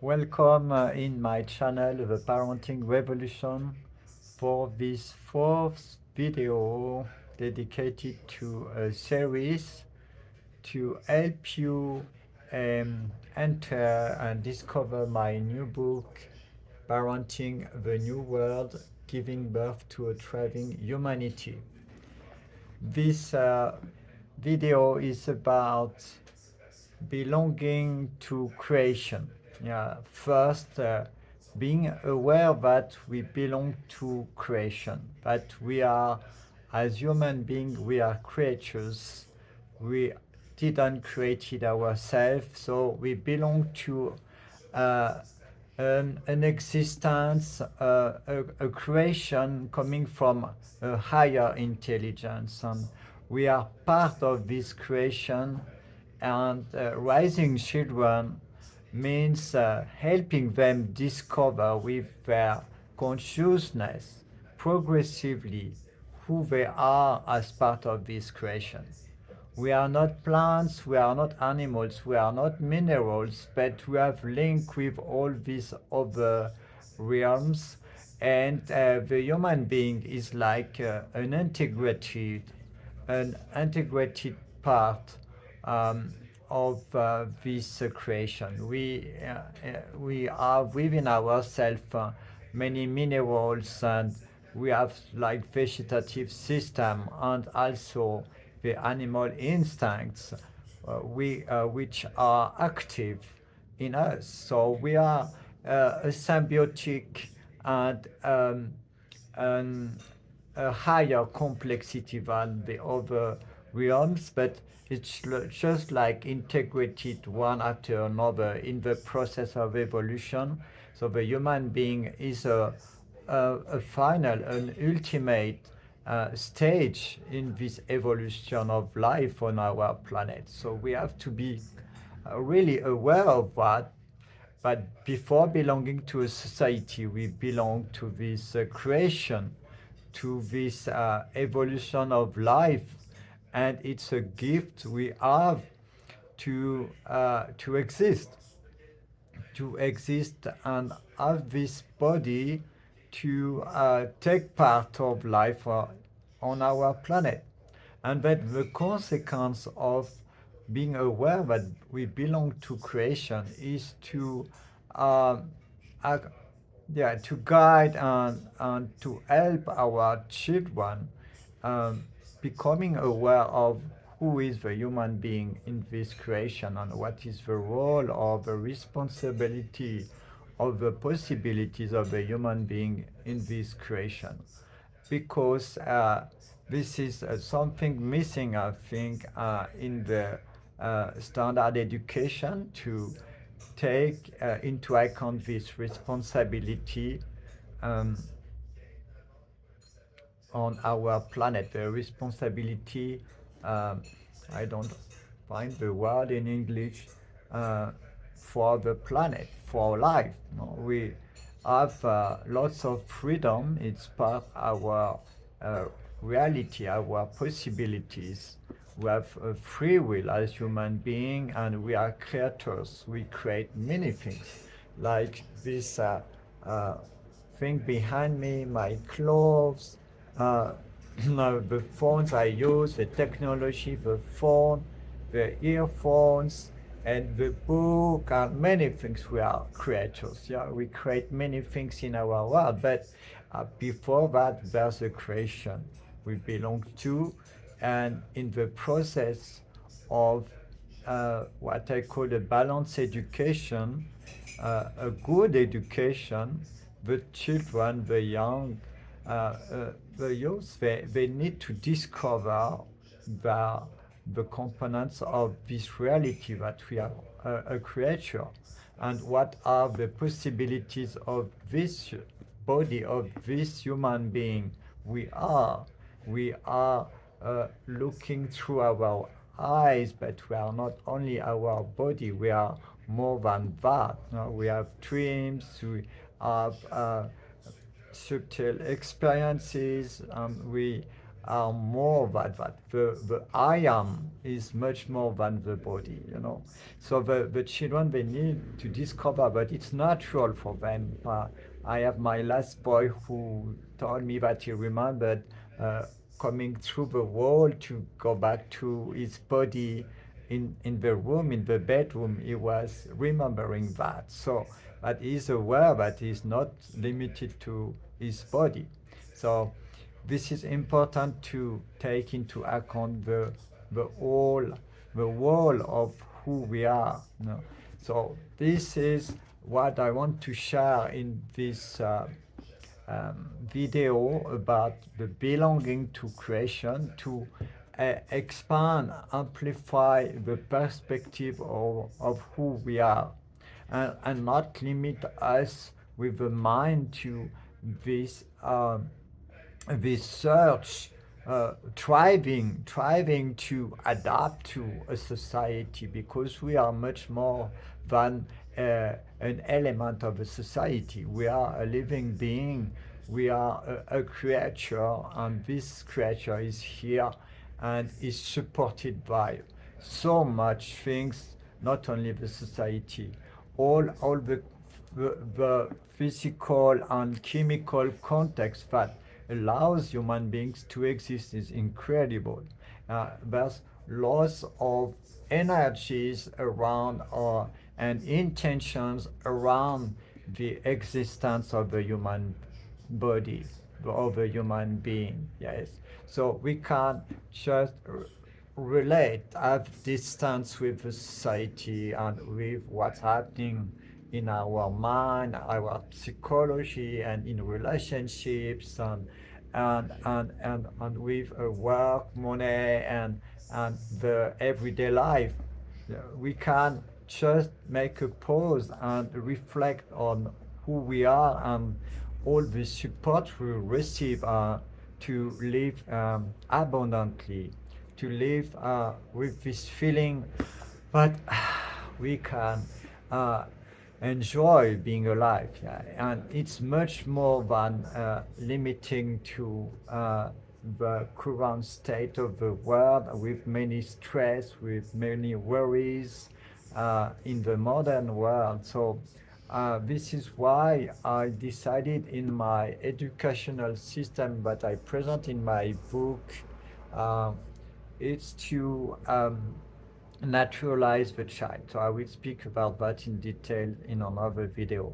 Welcome in my channel, The Parenting Revolution, for this fourth video dedicated to a series to help you enter and discover my new book, Parenting the New World, Giving Birth to a Thriving Humanity. This video is about belonging to creation. Yeah, first, being aware that we belong to creation, that we are, as human beings, we are creatures. We didn't create it ourselves, so we belong to uh, an existence, a creation coming from a higher intelligence, and we are part of this creation. And raising children means helping them discover with their consciousness progressively who they are as part of this creation. We are not plants, we are not animals, we are not minerals, but we have link with all these other realms. And the human being is like an integrated part um, of this creation. We are within ourselves many minerals, and we have like vegetative system and also the animal instincts which are active in us. So we are a symbiotic and a higher complexity than the other realms, but it's just like integrated one after another in the process of evolution. So the human being is a final, an ultimate stage in this evolution of life on our planet. So we have to be really aware of that. But before belonging to a society, we belong to this creation, to this evolution of life, and it's a gift we have to exist and have this body to take part of life on our planet. And that the consequence of being aware that we belong to creation is to um, ac- yeah, to guide and to help our children um, becoming aware of who is the human being in this creation and what is the role or the responsibility of the possibilities of the human being in this creation. Because this is something missing, I think, in the standard education to take into account this responsibility um, on our planet. The responsibility, um, I don't find the word in English, uh, for the planet, for life. No, we have lots of freedom. It's part of our uh, reality, our possibilities. We have a free will as human beings, and we are creators. We create many things, like this uh, thing behind me, my clothes, uh, the phones I use, the technology, the phone, the earphones, and the book, and many things. We are creators. Yeah, we create many things in our world, but before that, there's a creation we belong to, and in the process of what I call a balanced education, a good education, the children, the young, the youth, they need to discover the, the components of this reality that we are a creature, and what are the possibilities of this body, of this human being we are. We are looking through our eyes, but we are not only our body, we are more than that. No? We have dreams, we have subtle experiences, we are more than that. The I am is much more than the body, you know. So the children, they need to discover, but it's natural for them. I have my last boy who told me that he remembered uh, coming through the wall to go back to his body in the room, in the bedroom. He was remembering that. So that he's aware that he's not limited to his body. So this is important to take into account the whole the whole of who we are. You know? So this is what I want to share in this video about the belonging to creation, to expand, amplify the perspective of who we are, and not limit us with the mind to this this search, striving to adapt to a society, because we are much more than an element of a society. We are a living being. We are a creature, and this creature is here and is supported by so much things, not only the society, all the physical and chemical context that allows human beings to exist is incredible. There's lots of energies around and intentions around the existence of the human body, of the human being. Yes, so we can't just relate, have distance with the society and with what's happening in our mind, our psychology, and in relationships, and with work, money, and the everyday life. Yeah, we can just make a pause and reflect on who we are and all the support we receive to live abundantly, to live with this feeling that we can uh, enjoy being alive. Yeah. And it's much more than limiting to the current state of the world, with many stress, with many worries in the modern world. So this is why I decided in my educational system that I present in my book, uh, it's to naturalize the child. So I will speak about that in detail in another video.